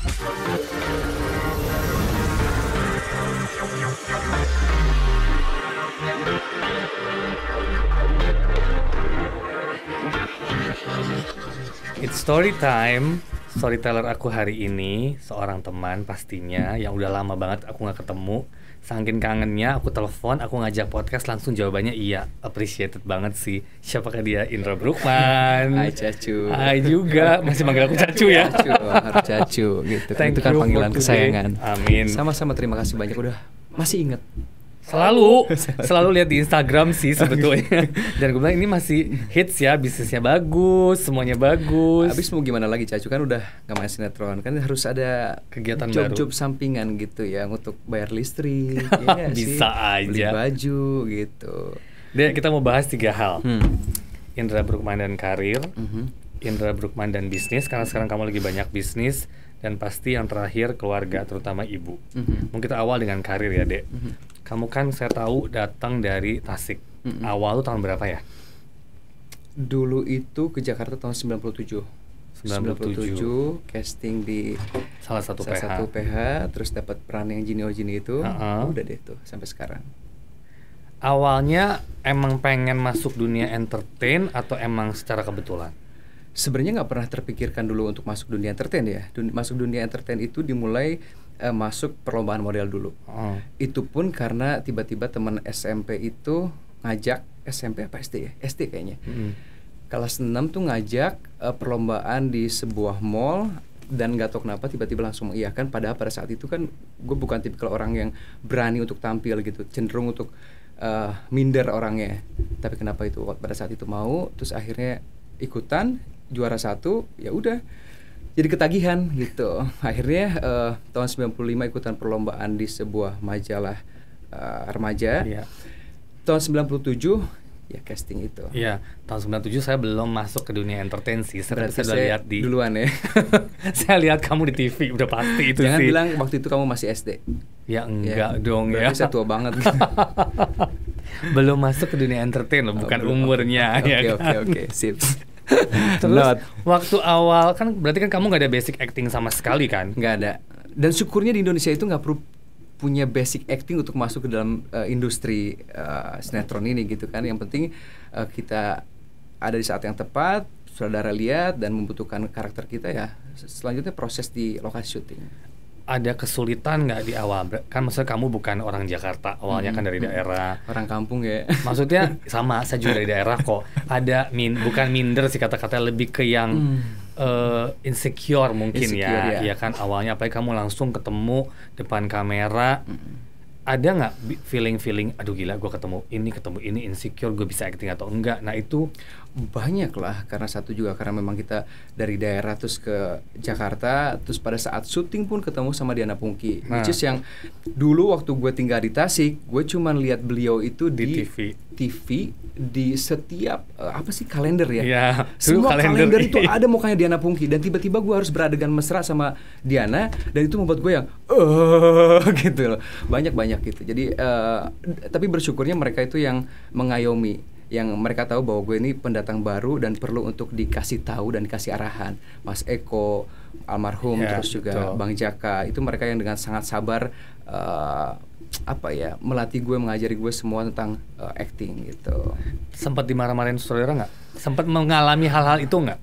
It's story time. Storyteller aku hari ini seorang teman pastinya yang udah lama banget aku gak ketemu. Saking kangennya aku telepon, aku ngajak podcast, langsung jawabannya iya. Appreciated banget sih. Siapakah dia? Indra Bruggman. Hai Cacu. Hai juga, masih manggil aku Cacu ya? Cacu, harus Cacu gitu. Thank Itu kan you panggilan for kesayangan. today. Amin. Sama-sama, terima kasih banyak udah masih inget. Selalu lihat di Instagram sih sebetulnya. Dan gue bilang ini masih hits ya, bisnisnya bagus, semuanya bagus. Habis mau gimana lagi Cacu, kan udah gak main sinetron, kan harus ada kegiatan baru, job sampingan gitu ya untuk bayar listrik. Ya bisa sih? aja Beli baju gitu. Dek, kita mau bahas 3 hal. Indra Bruggman dan karir, Indra Bruggman dan bisnis, karena sekarang kamu lagi banyak bisnis. Dan pasti yang terakhir keluarga, terutama ibu. Mungkin kita awal dengan karir ya, Dek. Kamu kan saya tahu datang dari Tasik. Awal tuh tahun berapa ya? Dulu itu ke Jakarta tahun 97. 97 casting di salah satu PH, terus dapat peran yang Jini Ojini itu. Udah deh tuh sampai sekarang. Awalnya emang pengen masuk dunia entertain atau emang secara kebetulan? Sebenarnya nggak pernah terpikirkan dulu untuk masuk dunia entertain ya. Masuk dunia entertain itu dimulai masuk perlombaan model dulu. Itu pun karena tiba-tiba teman SMP itu ngajak, SMP apa SD ya? SD kayaknya. Kelas 6 tuh ngajak perlombaan di sebuah mall. Dan nggak tahu kenapa tiba-tiba langsung mengiyakan. Padahal pada saat itu kan gue bukan tipikal orang yang berani untuk tampil gitu. Cenderung untuk minder orangnya. Tapi kenapa itu pada saat itu mau. Terus akhirnya ikutan, juara 1, ya udah jadi ketagihan gitu. Akhirnya tahun 95 ikutan perlombaan di sebuah majalah remaja. Tahun 97 ya casting itu. Iya, tahun 97 saya belum masuk ke dunia entertain sih. Saya udah lihat di duluan ya. Saya lihat kamu di TV, udah pasti itu. Jangan sih. bilang waktu itu kamu masih SD. Ya enggak dong ya. Saya tua banget. Belum masuk ke dunia entertain loh, bukan umurnya. Oke, sip. Terus waktu awal kan berarti kan kamu nggak ada basic acting sama sekali kan? Nggak ada. Dan syukurnya di Indonesia itu nggak perlu punya basic acting untuk masuk ke dalam industri sinetron ini gitu kan. Yang penting kita ada di saat yang tepat, saudara lihat dan membutuhkan karakter kita ya. Selanjutnya proses di lokasi syuting. Ada kesulitan nggak di awal? Kan maksudnya kamu bukan orang Jakarta, awalnya kan dari daerah. Orang kampung ya. Maksudnya sama, saya juga dari daerah kok. Ada bukan minder sih kata-kata, lebih ke yang insecure mungkin ya. Ya kan awalnya apalagi kamu langsung ketemu depan kamera. Ada nggak feeling, aduh gila gue ketemu ini insecure, gue bisa acting atau enggak? Nah itu banyak lah, karena satu juga karena memang kita dari daerah terus ke Jakarta, terus pada saat syuting pun ketemu sama Diana Pungki, which is yang dulu waktu gue tinggal di Tasik, gue cuman lihat beliau itu di TV di setiap apa sih kalender ya, semua kalender itu ada mukanya Diana Pungki, dan tiba-tiba gue harus beradegan mesra sama Diana, dan itu membuat gue yang gitu loh, banyak gitu. Jadi tapi bersyukurnya mereka itu yang mengayomi, yang mereka tahu bahwa gue ini pendatang baru dan perlu untuk dikasih tahu dan dikasih arahan. Mas Eko almarhum, terus juga Bang Jaka, itu mereka yang dengan sangat sabar melatih gue, mengajari gue semua tentang acting gitu. Sempat dimarah-marahin saudara nggak? Sempat mengalami hal-hal itu nggak?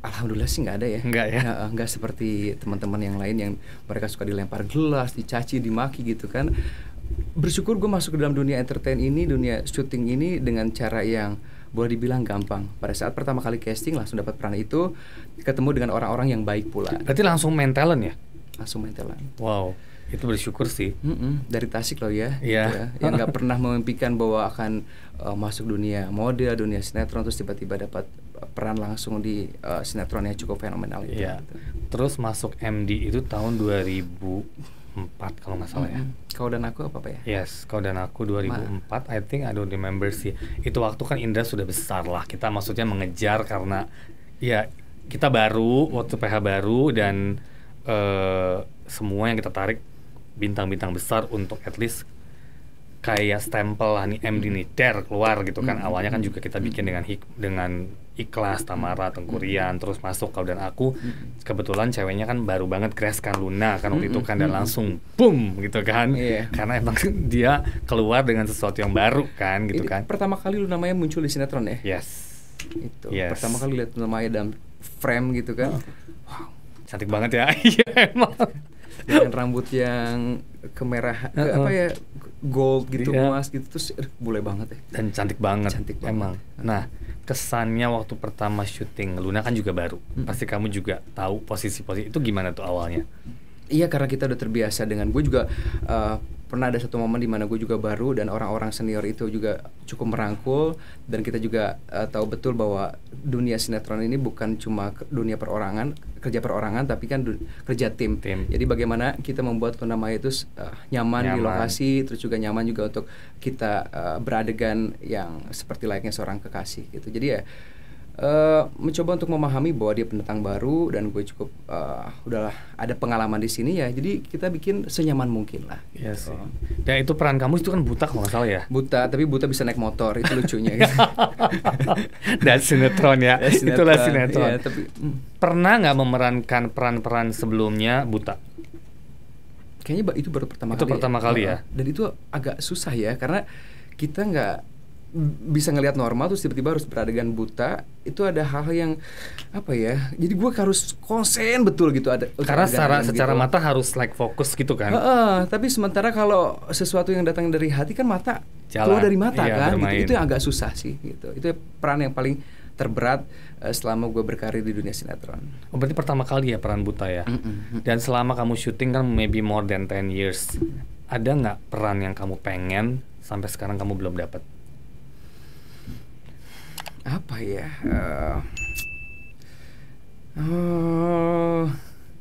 Alhamdulillah sih nggak ada ya. Nggak ya? Nggak seperti teman-teman yang lain yang mereka suka dilempar gelas, dicaci, dimaki gitu kan. Bersyukur gue masuk ke dalam dunia entertain ini, dunia syuting ini dengan cara yang boleh dibilang gampang. Pada saat pertama kali casting langsung dapat peran itu, ketemu dengan orang-orang yang baik pula. Berarti langsung main talent ya? Langsung main talent. Wow, itu bersyukur sih. Dari Tasik loh ya. Iya. Gitu ya. Yang nggak pernah memimpikan bahwa akan masuk dunia model, dunia sinetron, terus tiba-tiba dapat peran langsung di sinetron yang cukup fenomenal itu. Iya. Gitu. Terus masuk MD itu tahun 2004 kalau nggak salah ya. Kau dan Aku apa ya? Yes, Kau dan Aku 2004. I think I don't remember sih. Itu waktu kan Indra sudah besar lah. Kita maksudnya mengejar karena ya kita baru, waktu PH baru dan semua yang kita tarik bintang-bintang besar untuk at least kayak stempel lah nih MD nih keluar gitu kan. Awalnya kan juga kita bikin dengan ikhlas, Tamara, Tengkurian, terus masuk kau dan aku. Kebetulan ceweknya kan baru banget crash kan, Luna kan waktu itu kan, dan langsung boom gitu kan. Karena emang dia keluar dengan sesuatu yang baru kan gitu. Ini kan pertama kali Luna Maya muncul di sinetron ya? Itu pertama kali lihat Luna Maya dalam frame gitu kan. Wow, cantik banget ya. Iya emang. Dengan rambut yang kemerah, apa ya, gold gitu, emas gitu, terus bule banget ya. Dan cantik banget emang. Nah, kesannya waktu pertama syuting, Luna kan juga baru. Pasti kamu juga tahu posisi-posisi itu gimana tuh awalnya? Iya, karena kita udah terbiasa dengan, gue juga pernah ada satu momen di mana gue juga baru dan orang-orang senior itu juga cukup merangkul, dan kita juga tahu betul bahwa dunia sinetron ini bukan cuma dunia kerja perorangan, tapi kan kerja tim. Jadi bagaimana kita membuat Luna Maya itu nyaman di lokasi, terus juga nyaman juga untuk kita beradegan yang seperti layaknya seorang kekasih gitu. Jadi ya mencoba untuk memahami bahwa dia pendatang baru dan gue cukup udahlah ada pengalaman di sini ya, jadi kita bikin senyaman mungkin lah. Iya sih. Dan itu peran kamu itu kan buta kalau nggak salah ya? Buta, tapi buta bisa naik motor, itu lucunya. Gitu. Dan sinetron ya, itulah sinetron. Ya, tapi, pernah nggak memerankan peran-peran sebelumnya buta? Kayaknya itu baru pertama kali. Itu pertama kali ya? Dan itu agak susah ya, karena kita nggak bisa ngelihat normal terus tiba-tiba harus beradegan buta. Itu ada hal yang apa ya, jadi gue harus konsen betul gitu, ada karena secara mata harus like fokus gitu kan. Tapi sementara kalau sesuatu yang datang dari hati kan mata keluar dari mata kan gitu. Itu yang agak susah sih gitu. Itu peran yang paling terberat selama gue berkarir di dunia sinetron. Oh, berarti pertama kali ya peran buta ya. Dan selama kamu syuting kan maybe more than 10 years, ada nggak peran yang kamu pengen sampai sekarang kamu belum dapat? Apa ya?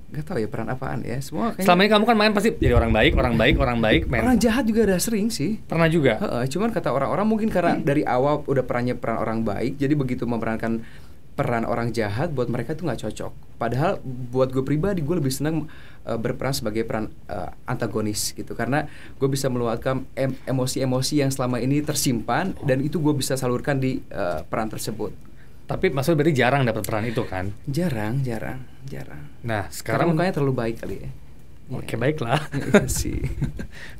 Gak tau ya peran apaan ya. Semua kayaknya. Selama ini kamu kan main pasti jadi orang baik. Main. Orang jahat juga udah sering sih. Pernah juga. Cuman kata orang-orang mungkin karena dari awal udah peran orang baik, jadi begitu memerankan peran orang jahat buat mereka tuh nggak cocok. Padahal buat gue pribadi, gue lebih senang berperan sebagai peran antagonis gitu, karena gue bisa meluapkan emosi-emosi yang selama ini tersimpan, dan itu gue bisa salurkan di peran tersebut. Tapi maksudnya berarti jarang dapat peran itu kan? Jarang. Nah sekarang mukanya terlalu baik kali ya. Oke, baiklah. Sih.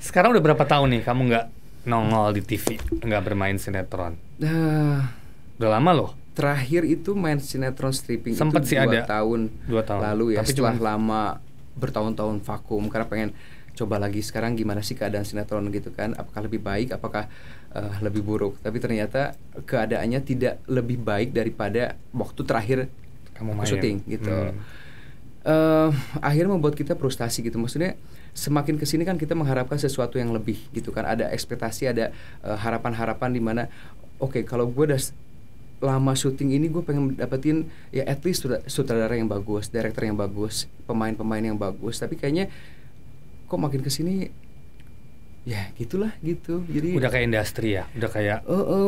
Sekarang udah berapa tahun nih kamu nggak nongol di TV, nggak bermain sinetron? Udah lama loh. Terakhir itu main sinetron stripping sempet itu sih 2 tahun lalu ya. Tapi setelah lama bertahun-tahun vakum karena pengen coba lagi sekarang gimana sih keadaan sinetron gitu kan, apakah lebih baik, apakah lebih buruk. Tapi ternyata keadaannya tidak lebih baik daripada waktu terakhir kamu main syuting gitu. Akhirnya membuat kita frustasi gitu. Maksudnya semakin kesini kan kita mengharapkan sesuatu yang lebih gitu kan, ada ekspektasi, ada harapan-harapan di mana oke, kalau gue udah lama syuting ini gue pengen dapetin ya at least sutradara yang bagus, director yang bagus, pemain-pemain yang bagus. Tapi kayaknya kok makin kesini ya gitulah gitu. Jadi udah kayak industri ya, udah kayak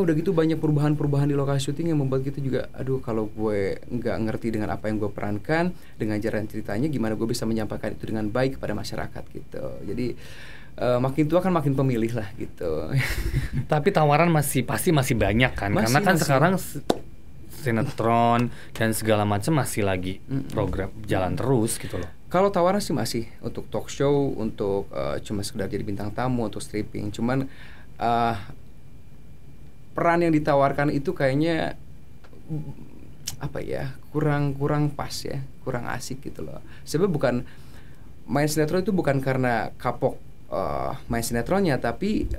udah gitu banyak perubahan-perubahan di lokasi syuting yang membuat kita juga aduh, kalau gue nggak ngerti dengan apa yang gue perankan, dengan jalan ceritanya, gimana gue bisa menyampaikan itu dengan baik kepada masyarakat gitu. Jadi makin tua kan makin pemilih lah gitu. Tapi tawaran pasti masih banyak kan, karena kan sekarang sinetron dan segala macam masih lagi program jalan terus gitu loh. Kalau tawaran sih masih untuk talk show, untuk cuma sekedar jadi bintang tamu, untuk stripping. Cuman peran yang ditawarkan itu kayaknya apa ya, kurang pas ya, kurang asik gitu loh. Sebab bukan main sinetron itu bukan karena kapok main sinetronnya, tapi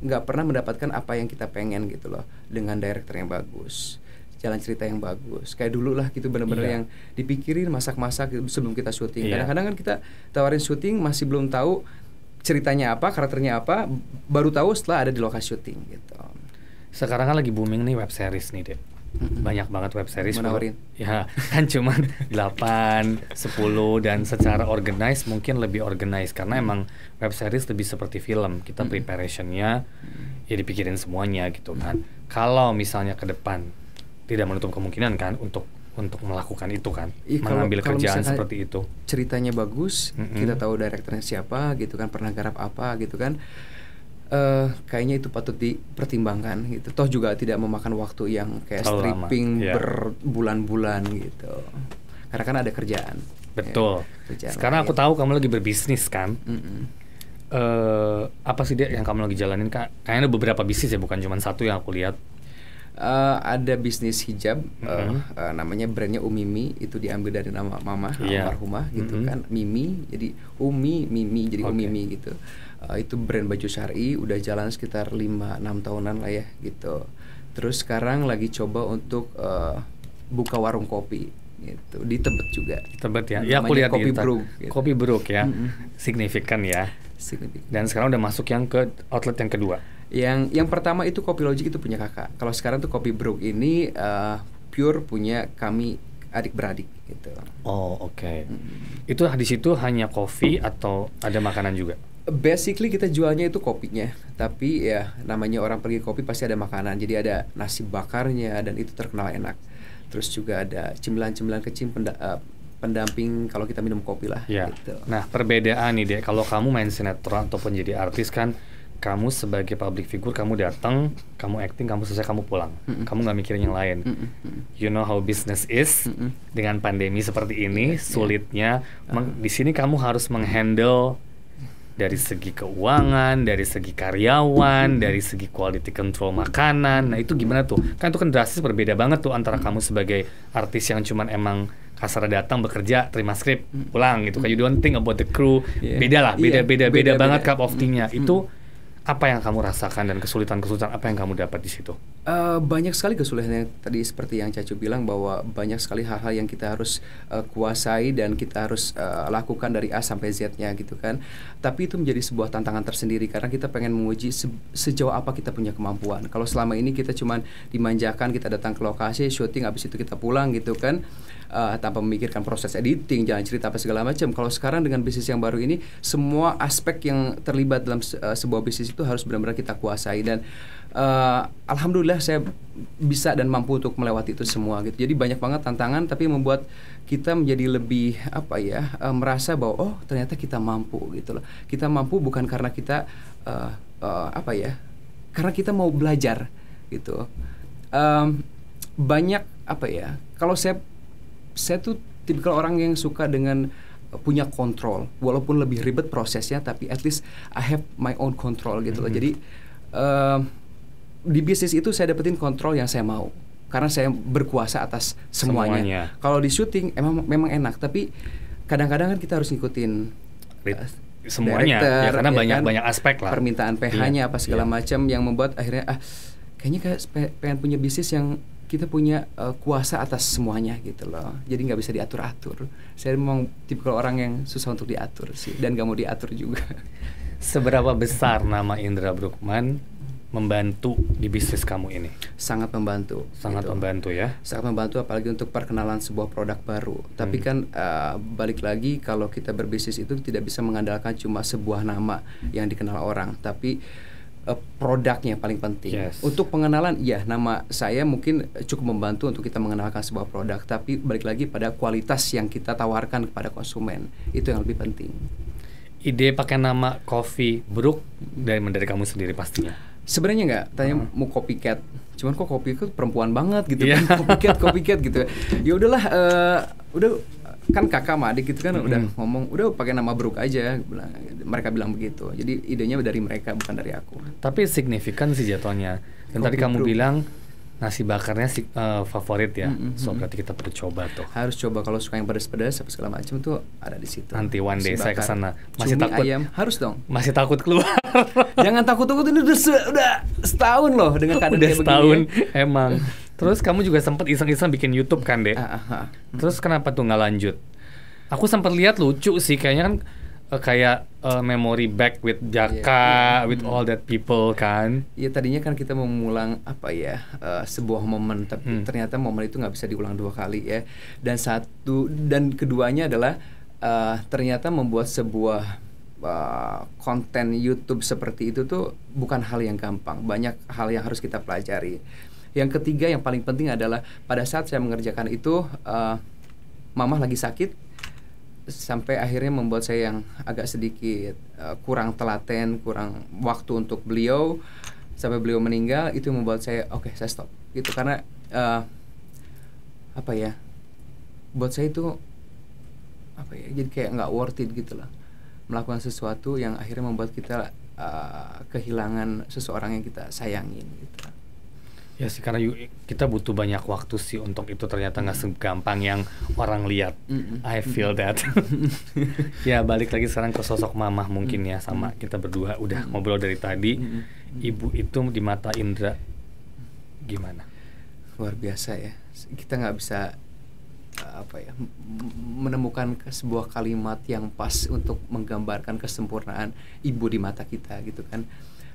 nggak pernah mendapatkan apa yang kita pengen gitu loh, dengan director yang bagus, jalan cerita yang bagus kayak dulu lah gitu, bener-bener yang dipikirin masak-masak sebelum kita syuting. Kadang-kadang kan kita tawarin syuting masih belum tahu ceritanya apa, karakternya apa, baru tahu setelah ada di lokasi syuting gitu. Sekarang kan lagi booming nih web series nih, Dek. Banyak banget web series menawarin. Ya kan cuman 8, 10 dan secara organized mungkin lebih organized karena emang web series lebih seperti film. Kita preparationnya ya dipikirin semuanya gitu kan. Kalau misalnya ke depan tidak menutup kemungkinan kan untuk melakukan itu kan, mengambil kerjaan seperti itu. Ceritanya bagus, kita tahu direkturnya siapa gitu kan, pernah garap apa gitu kan. Kayaknya itu patut dipertimbangkan gitu. Toh juga tidak memakan waktu yang kayak stripping berbulan-bulan gitu. Karena kan ada kerjaan. Betul. Ya, sekarang aku tahu kamu lagi berbisnis kan. Apa sih dia yang kamu lagi jalanin Kak? Kayaknya ada beberapa bisnis ya, bukan cuma satu yang aku lihat. Ada bisnis hijab, namanya brandnya Umimi, itu diambil dari nama mama almarhumah gitu kan, Mimi, jadi Mimi jadi Umimi gitu. Itu brand baju syar'i, udah jalan sekitar 5-6 tahunan lah ya gitu. Terus sekarang lagi coba untuk buka warung kopi gitu di Tebet juga. Tebet ya. Ya aku lihat Kopi Bruk. Gitu. Kopi Bruk ya. Signifikan ya. Dan sekarang udah masuk yang ke outlet yang kedua. Yang pertama itu Kopi Logic, itu punya kakak. Kalau sekarang tuh Kopi Bruk ini pure punya kami adik-beradik gitu. Oh, oke. Itu di situ hanya kopi atau ada makanan juga? Basically kita jualnya itu kopinya, tapi ya namanya orang pergi kopi pasti ada makanan. Jadi ada nasi bakarnya dan itu terkenal enak. Terus juga ada cemilan-cemilan kecil pendamping kalau kita minum kopi lah. Ya. Gitu. Nah perbedaan nih deh, kalau kamu main sinetron ataupun jadi artis kan, kamu sebagai public figure, kamu datang, kamu acting, kamu selesai, kamu pulang. Kamu nggak mikirin yang lain. You know how business is. Dengan pandemi seperti ini, sulitnya. Di sini kamu harus menghandle dari segi keuangan, dari segi karyawan, dari segi quality control makanan. Nah itu gimana tuh? Kan itu kan drastis berbeda banget tuh antara kamu sebagai artis yang cuman emang kasar datang, bekerja, terima skrip, pulang gitu. You don't think about the crew. Beda lah, beda banget cup of tea-nya. Itu apa yang kamu rasakan dan kesulitan-kesulitan apa yang kamu dapat di situ? Banyak sekali kesulitan yang tadi seperti yang Cacu bilang, bahwa banyak sekali hal-hal yang kita harus kuasai dan kita harus lakukan dari A sampai Z-nya gitu kan. Tapi itu menjadi sebuah tantangan tersendiri karena kita pengen menguji sejauh apa kita punya kemampuan. Kalau selama ini kita cuman dimanjakan, kita datang ke lokasi, syuting, habis itu kita pulang gitu kan, tanpa memikirkan proses editing, jalan cerita apa segala macam. Kalau sekarang dengan bisnis yang baru ini, semua aspek yang terlibat dalam sebuah bisnis itu harus benar-benar kita kuasai, dan alhamdulillah saya bisa dan mampu untuk melewati itu semua gitu. Jadi banyak banget tantangan, tapi membuat kita menjadi lebih merasa bahwa oh ternyata kita mampu gitu loh. Kita mampu bukan karena kita karena kita mau belajar gitu. Banyak kalau saya tuh tipikal orang yang suka dengan punya kontrol, walaupun lebih ribet prosesnya, tapi at least I have my own control gitu loh. Jadi di bisnis itu saya dapetin kontrol yang saya mau, karena saya berkuasa atas semuanya. Kalau di syuting memang enak, tapi kadang-kadang kan kita harus ngikutin semuanya, ya, karena banyak aspek lah. Permintaan PH-nya apa segala macam yang membuat akhirnya kayaknya pengen punya bisnis yang kita punya kuasa atas semuanya gitu loh. Jadi nggak bisa diatur-atur. Saya memang tipikal orang yang susah untuk diatur sih, dan nggak mau diatur juga. Seberapa besar nama Indra Bruggman membantu di bisnis kamu ini? Sangat membantu. Sangat membantu ya? Sangat membantu, apalagi untuk perkenalan sebuah produk baru. Tapi kan balik lagi, kalau kita berbisnis itu tidak bisa mengandalkan cuma sebuah nama yang dikenal orang, tapi produknya paling penting. Untuk pengenalan, ya nama saya mungkin cukup membantu untuk kita mengenalkan sebuah produk, tapi balik lagi pada kualitas yang kita tawarkan kepada konsumen, itu yang lebih penting. Ide pakai nama Kopi Bruk dari kamu sendiri pastinya? Sebenarnya nggak, tanya mau copycat, cuman kok kopi itu perempuan banget gitu kan, copycat gitu. Ya udahlah, udah kan kakak sama adik gitu kan udah ngomong, udah pakai nama Bruk aja, mereka bilang begitu. Jadi idenya dari mereka, bukan dari aku. Tapi signifikan sih jatuhnya. Dan tadi kamu bilang nasi bakarnya favorit ya, so berarti kita perlu coba tuh. Harus coba, kalau suka yang pedas-pedas apa segala macam tuh ada di situ. Nanti one day saya kesana. Masih takut ayam, harus dong. Masih takut keluar. Jangan takut-takut, ini udah setahun loh dengan keadaan kayak begini. Udah setahun emang. Terus kamu juga sempat iseng-iseng bikin YouTube kan, Dek? Terus kenapa tuh nggak lanjut? Aku sempat lihat lucu sih, kayaknya kan kayak memory back with Jaka, with all that people kan. Iya, tadinya kan kita mau mengulang sebuah momen, tapi ternyata momen itu nggak bisa diulang dua kali ya. Dan keduanya adalah ternyata membuat sebuah konten YouTube seperti itu tuh bukan hal yang gampang. Banyak hal yang harus kita pelajari. Yang ketiga yang paling penting adalah pada saat saya mengerjakan itu, mamah lagi sakit, sampai akhirnya membuat saya yang agak sedikit kurang telaten, kurang waktu untuk beliau sampai beliau meninggal. Itu membuat saya oke, saya stop gitu, karena apa ya, buat saya itu apa ya, jadi kayak nggak worth it gitu lah melakukan sesuatu yang akhirnya membuat kita kehilangan seseorang yang kita sayangin gitu. Ya sih, karena kita butuh banyak waktu sih untuk itu, ternyata nggak segampang yang orang lihat. I feel that. Ya balik lagi sekarang ke sosok Mamah mungkin ya, sama kita berdua udah ngobrol dari tadi. Ibu itu di mata Indra gimana? Luar biasa ya. Kita nggak bisa apa ya, menemukan sebuah kalimat yang pas untuk menggambarkan kesempurnaan ibu di mata kita gitu kan.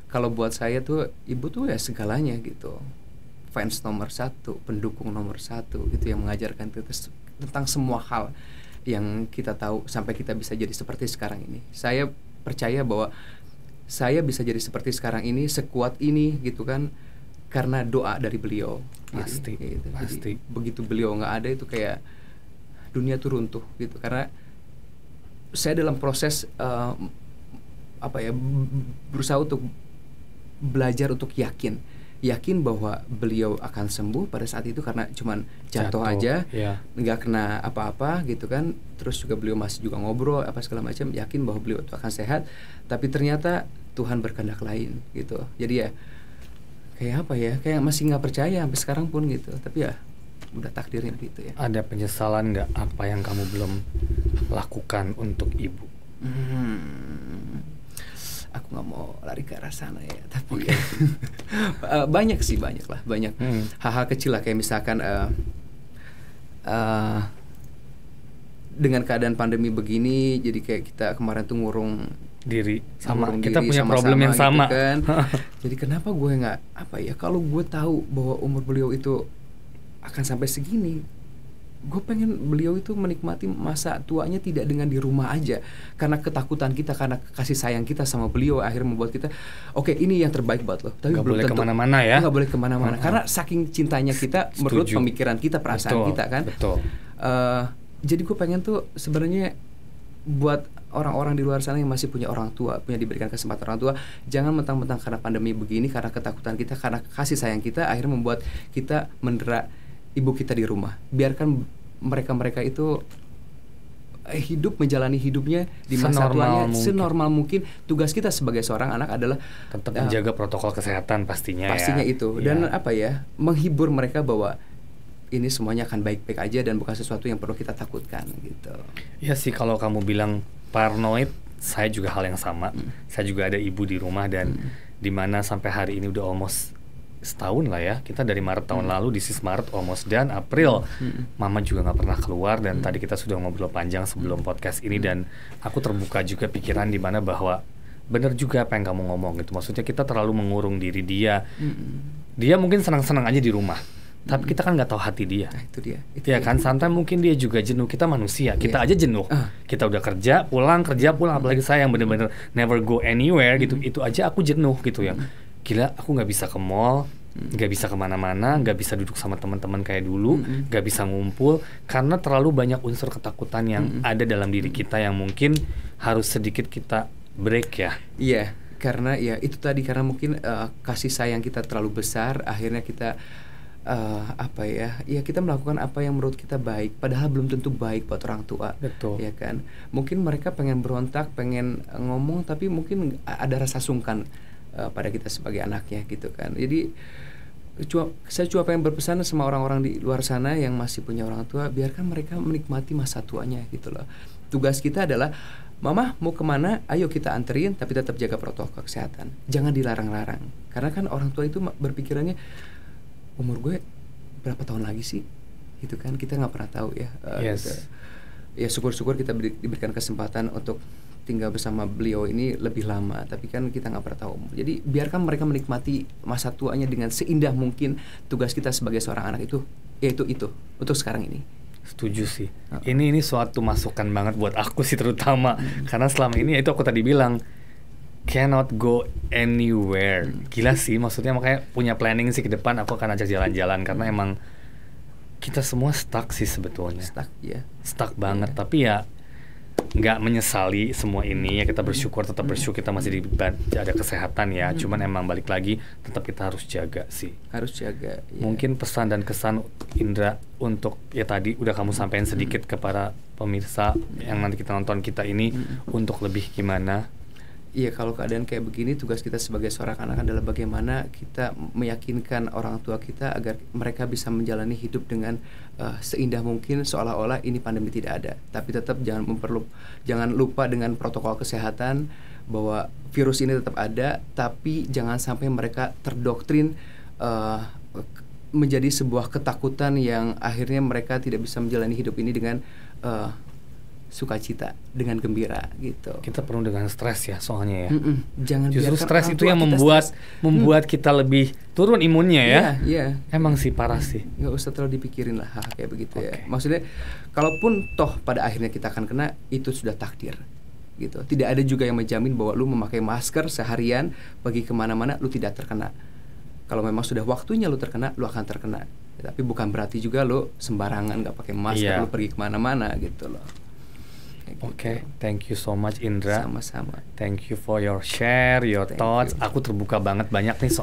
Kalau buat saya tuh ibu tuh ya segalanya gitu. Fans nomor 1, pendukung nomor 1 gitu, yang mengajarkan kita tentang semua hal yang kita tahu sampai kita bisa jadi seperti sekarang ini. Saya percaya bahwa saya bisa jadi seperti sekarang ini, sekuat ini gitu kan, karena doa dari beliau. Pasti, gitu. pasti. Jadi, begitu beliau nggak ada itu kayak dunia tuh runtuh gitu. Karena saya dalam proses apa ya, berusaha untuk belajar untuk yakin bahwa beliau akan sembuh pada saat itu, karena cuman jatuh aja, nggak kena apa-apa gitu kan. Terus juga beliau masih juga ngobrol apa segala macam, yakin bahwa beliau itu akan sehat. Tapi ternyata Tuhan berkehendak lain gitu. Jadi ya kayak apa ya, kayak masih nggak percaya sampai sekarang pun gitu. Tapi ya udah takdirnya gitu ya. Ada penyesalan nggak apa yang kamu belum lakukan untuk ibu? Aku nggak mau lari ke arah sana ya, tapi banyak hal-hal kecil lah, kayak misalkan dengan keadaan pandemi begini, jadi kayak kita kemarin tuh ngurung diri sama kita punya problem yang gitu sama kan. Jadi kenapa gue nggak apa ya, kalau gue tahu bahwa umur beliau itu akan sampai segini, gue pengen beliau itu menikmati masa tuanya tidak dengan di rumah aja, karena ketakutan kita, karena kasih sayang kita sama beliau akhirnya membuat kita oke, ini yang terbaik buat lo, tapi nggak belum boleh tentu kemana-mana ya, nggak boleh kemana-mana karena saking cintanya kita. Setuju. Menurut pemikiran kita, perasaan kita kan. Jadi gue pengen tuh sebenarnya buat orang-orang di luar sana yang masih punya orang tua, punya diberikan kesempatan orang tua, jangan mentang-mentang karena pandemi begini, karena ketakutan kita, karena kasih sayang kita, akhirnya membuat kita mendera ibu kita di rumah. Biarkan mereka itu hidup, menjalani hidupnya di masa tuanya senormal mungkin. Tugas kita sebagai seorang anak adalah tetap menjaga protokol kesehatan pastinya itu. Dan apa ya, menghibur mereka bahwa ini semuanya akan baik-baik aja dan bukan sesuatu yang perlu kita takutkan gitu. Ya sih, kalau kamu bilang paranoid, saya juga hal yang sama. Saya juga ada ibu di rumah, dan dimana sampai hari ini udah almost setahun lah ya, kita dari Maret tahun lalu, this is Maret almost dan April, Mama juga nggak pernah keluar. Dan tadi kita sudah ngobrol panjang sebelum podcast ini, dan aku terbuka juga pikiran di mana bahwa benar juga apa yang kamu ngomong gitu. Maksudnya kita terlalu mengurung diri dia. Dia mungkin senang-senang aja di rumah, tapi kita kan nggak tahu hati dia. Nah, itu dia. Ya kan, santai mungkin dia juga jenuh. Kita manusia, kita aja jenuh. Kita udah kerja pulang, apalagi saya yang bener-bener never go anywhere gitu. Itu aja aku jenuh gitu ya. Gila, aku nggak bisa ke mall, nggak bisa kemana-mana, nggak bisa duduk sama teman-teman kayak dulu, nggak bisa ngumpul, karena terlalu banyak unsur ketakutan yang ada dalam diri kita yang mungkin harus sedikit kita break ya. Iya, karena ya itu tadi, karena mungkin kasih sayang kita terlalu besar, akhirnya kita apa ya, kita melakukan apa yang menurut kita baik, padahal belum tentu baik buat orang tua. Betul. Ya kan, mungkin mereka pengen berontak, pengen ngomong, tapi mungkin ada rasa sungkan pada kita sebagai anaknya gitu kan. Jadi saya cuma pengen berpesan sama orang-orang di luar sana yang masih punya orang tua, biarkan mereka menikmati masa tuanya gitu loh. Tugas kita adalah, Mama mau kemana, ayo kita anterin, tapi tetap jaga protokol kesehatan, jangan dilarang-larang. Karena kan orang tua itu berpikirannya, umur gue berapa tahun lagi sih gitu kan, kita nggak pernah tahu ya. Gitu. Ya syukur-syukur kita diberikan kesempatan untuk tinggal bersama beliau ini lebih lama, tapi kan kita nggak pernah tahu. Jadi biarkan mereka menikmati masa tuanya dengan seindah mungkin. Tugas kita sebagai seorang anak itu, yaitu itu untuk sekarang ini. Setuju sih. Ini suatu masukan banget buat aku sih, terutama karena selama ini itu aku tadi bilang cannot go anywhere. Gila sih, maksudnya makanya punya planning sih ke depan aku akan ajak jalan-jalan, karena emang kita semua stuck sih sebetulnya. Stuck ya. Stuck banget, tapi ya nggak menyesali semua ini ya, kita bersyukur, tetap bersyukur kita masih ada kesehatan ya. Cuman emang balik lagi tetap kita harus jaga sih. Harus jaga. Mungkin pesan dan kesan Indra untuk ya tadi udah kamu sampaikan sedikit kepada pemirsa yang nanti kita nonton kita ini untuk lebih gimana? Iya, kalau keadaan kayak begini, tugas kita sebagai seorang anak adalah bagaimana kita meyakinkan orang tua kita agar mereka bisa menjalani hidup dengan seindah mungkin, seolah-olah ini pandemi tidak ada. Tapi tetap jangan lupa dengan protokol kesehatan, bahwa virus ini tetap ada, tapi jangan sampai mereka terdoktrin menjadi sebuah ketakutan yang akhirnya mereka tidak bisa menjalani hidup ini dengan sukacita, dengan gembira gitu. Kita penuh dengan stres ya soalnya ya. Jangan justru stres itu yang membuat kita lebih turun imunnya ya. Iya. Emang sih parah sih. Nggak usah terlalu dipikirin lah hal kayak begitu ya. Maksudnya kalaupun toh pada akhirnya kita akan kena, itu sudah takdir gitu. Tidak ada juga yang menjamin bahwa lu memakai masker seharian pergi kemana-mana lu tidak terkena. Kalau memang sudah waktunya lu terkena, lu akan terkena. Tapi bukan berarti juga lu sembarangan nggak pakai masker lu pergi kemana-mana gitu loh. Oke, thank you so much Indra. Sama-sama. Thank you for your share, your thoughts. Aku terbuka banget banyak nih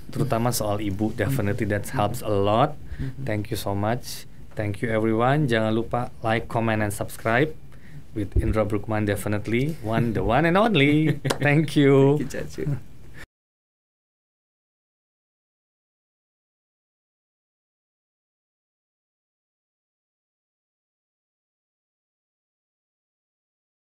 terutama soal ibu. Definitely that helps a lot. Thank you so much. Thank you everyone. Jangan lupa like, comment, and subscribe with Indra Bruggman. Definitely the one and only. Thank you. Thank you, Cacu.